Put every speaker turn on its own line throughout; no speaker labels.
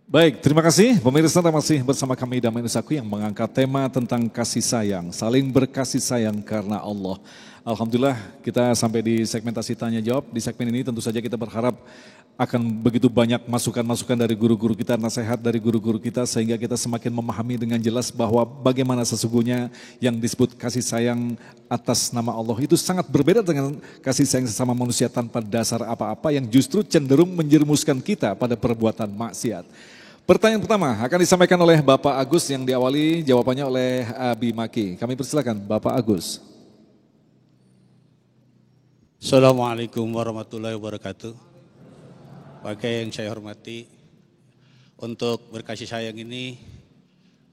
Baik, terima kasih pemirsa, masih bersama kami Damai Nusaku yang mengangkat tema tentang kasih sayang, saling berkasih sayang karena Allah. Alhamdulillah kita sampai di segmentasi tanya jawab. Di segmen ini tentu saja kita berharap akan begitu banyak masukan-masukan dari guru-guru kita, nasihat dari guru-guru kita sehingga kita semakin memahami dengan jelas bahwa bagaimana sesungguhnya yang disebut kasih sayang atas nama Allah itu sangat berbeda dengan kasih sayang sesama manusia tanpa dasar apa-apa yang justru cenderung menjerumuskan kita pada perbuatan maksiat. Pertanyaan pertama akan disampaikan oleh Bapak Agus yang diawali jawabannya oleh Abi Maki. Kami persilakan Bapak Agus.
Assalamualaikum warahmatullahi wabarakatuh. Bagai yang saya hormati, untuk berkasih sayang ini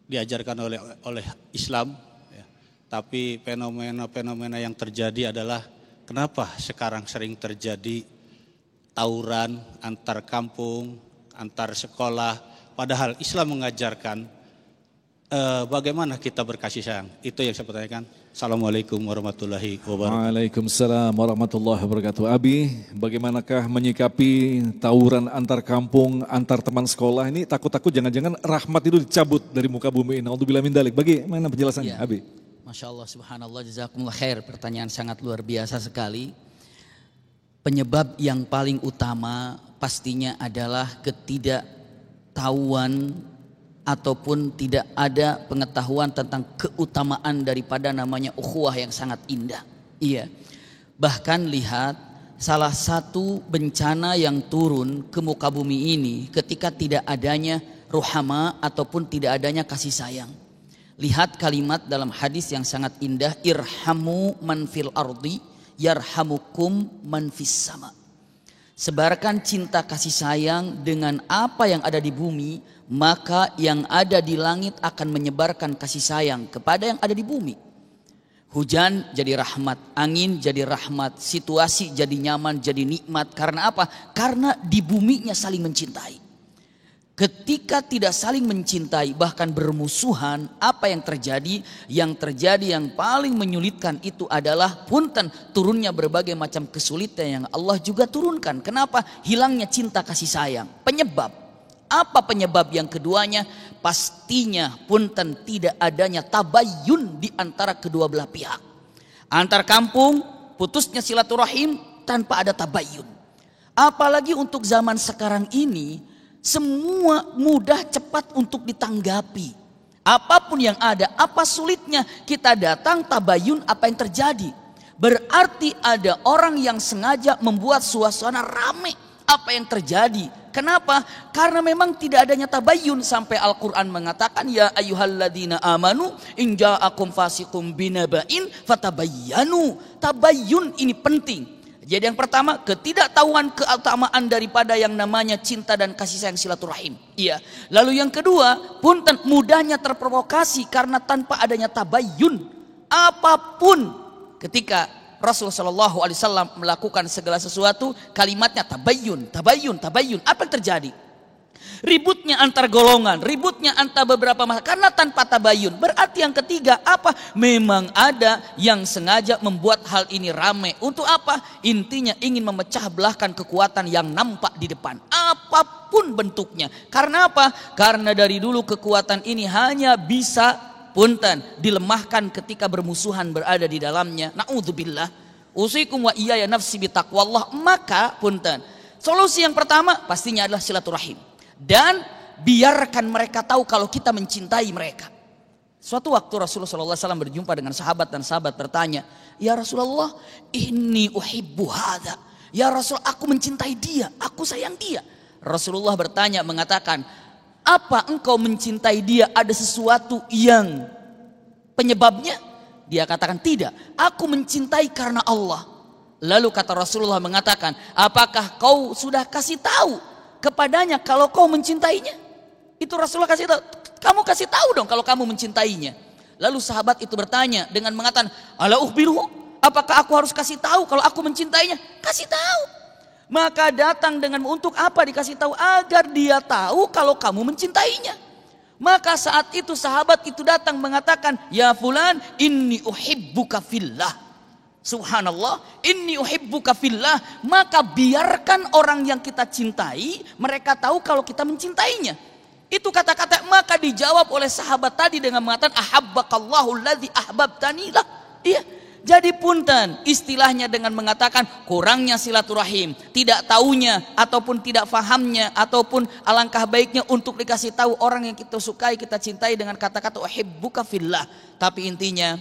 diajarkan oleh Islam, ya. Tapi fenomena-fenomena yang terjadi adalah kenapa sekarang sering terjadi tawuran antar kampung, antar sekolah. Padahal Islam mengajarkan bagaimana kita berkasih sayang. Itu yang saya pertanyakan. Assalamualaikum warahmatullahi wabarakatuh.
Waalaikumsalam warahmatullahi wabarakatuh. Abi, bagaimanakah menyikapi tawuran antar kampung, antar teman sekolah ini? Takut-takut jangan-jangan rahmat itu dicabut dari muka bumi. Naudzubillah min dzalik. Bagaimana penjelasannya,
Ya.
Abi?
Masya Allah, subhanallah, jazakumullah khair. Pertanyaan sangat luar biasa sekali. Penyebab yang paling utama pastinya adalah ketidaktahuan ataupun tidak ada pengetahuan tentang keutamaan daripada namanya ukhuwah yang sangat indah. Iya. Bahkan lihat salah satu bencana yang turun ke muka bumi ini ketika tidak adanya ruhama ataupun tidak adanya kasih sayang. Lihat kalimat dalam hadis yang sangat indah, irhamu man fil ardi yarhamukum man fis sama. Sebarkan cinta kasih sayang dengan apa yang ada di bumi, maka yang ada di langit akan menyebarkan kasih sayang kepada yang ada di bumi. Hujan jadi rahmat, angin jadi rahmat, situasi jadi nyaman, jadi nikmat. Karena apa? Karena di buminya saling mencintai. Ketika tidak saling mencintai, bahkan bermusuhan, apa yang terjadi? Yang terjadi yang paling menyulitkan itu adalah punten turunnya berbagai macam kesulitan yang Allah juga turunkan. Kenapa? Hilangnya cinta kasih sayang. Penyebab. Apa penyebab yang keduanya? Pastinya punten tidak adanya tabayyun di antara kedua belah pihak. Antar kampung, putusnya silaturahim tanpa ada tabayyun. Apalagi untuk zaman sekarang ini, semua mudah cepat untuk ditanggapi. Apapun yang ada, apa sulitnya kita datang tabayun apa yang terjadi. Berarti ada orang yang sengaja membuat suasana rame. Apa yang terjadi? Kenapa? Karena memang tidak adanya tabayun. Sampai Al-Quran mengatakan, ya ayyuhalladzina amanu in ja'akum fasiqum binaba'in fatabayyanu. Tabayun ini penting. Jadi yang pertama, ketidaktahuan keutamaan daripada yang namanya cinta dan kasih sayang silaturahim. Iya. Lalu yang kedua, punten mudahnya terprovokasi karena tanpa adanya tabayyun. Apapun ketika Rasulullah SAW melakukan segala sesuatu, kalimatnya tabayyun, tabayyun, tabayyun. Apa yang terjadi? Ributnya antar golongan, ributnya antar beberapa masalah karena tanpa tabayun. Berarti yang ketiga apa? Memang ada yang sengaja membuat hal ini ramai. Untuk apa? Intinya ingin memecah belahkan kekuatan yang nampak di depan. Apapun bentuknya. Karena apa? Karena dari dulu kekuatan ini hanya bisa punten dilemahkan ketika bermusuhan berada di dalamnya. Na'udzubillah. Usikum wa iyaya nafsi bitaqwallah. Maka punten. Solusi yang pertama pastinya adalah silaturahim. Dan biarkan mereka tahu kalau kita mencintai mereka. Suatu waktu Rasulullah SAW berjumpa dengan sahabat dan sahabat bertanya, ya Rasulullah, inni uhibbu hadha. Ya Rasul, aku mencintai dia, aku sayang dia. Rasulullah bertanya mengatakan, apa engkau mencintai dia? Ada sesuatu yang penyebabnya? Dia katakan tidak, aku mencintai karena Allah. Lalu kata Rasulullah mengatakan, apakah kau sudah kasih tahu kepadanya kalau kau mencintainya? Itu Rasulullah kasih tahu. Kamu kasih tahu dong kalau kamu mencintainya. Lalu sahabat itu bertanya dengan mengatakan, ala ukhbiruhu, apakah aku harus kasih tahu kalau aku mencintainya? Kasih tahu. Maka datang dengan untuk apa dikasih tahu? Agar dia tahu kalau kamu mencintainya. Maka saat itu sahabat itu datang mengatakan, ya fulan, inni uhibbuka fillah. Subhanallah, inni uhibbuka fillah. Maka biarkan orang yang kita cintai, mereka tahu kalau kita mencintainya. Itu kata-kata maka dijawab oleh sahabat tadi dengan mengatakan ahabbakallahu alladzi ahbabtanilah. Iya. Jadi punten istilahnya dengan mengatakan kurangnya silaturahim, tidak taunya ataupun tidak fahamnya ataupun alangkah baiknya untuk dikasih tahu orang yang kita sukai, kita cintai dengan kata-kata uhibbuka fillah. Tapi intinya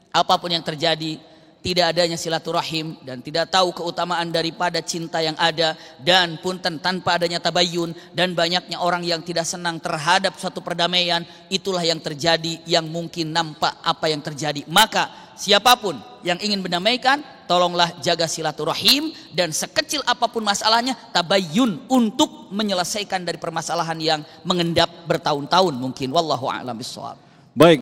apapun yang terjadi, tidak adanya silaturahim dan tidak tahu keutamaan daripada cinta yang ada, dan punten tanpa adanya tabayyun dan banyaknya orang yang tidak senang terhadap suatu perdamaian, itulah yang terjadi, yang mungkin nampak apa yang terjadi. Maka siapapun yang ingin mendamaikan, tolonglah jaga silaturahim, dan sekecil apapun masalahnya, tabayyun untuk menyelesaikan dari permasalahan yang mengendap bertahun-tahun mungkin. Wallahu a'lam bishawab.
Baik.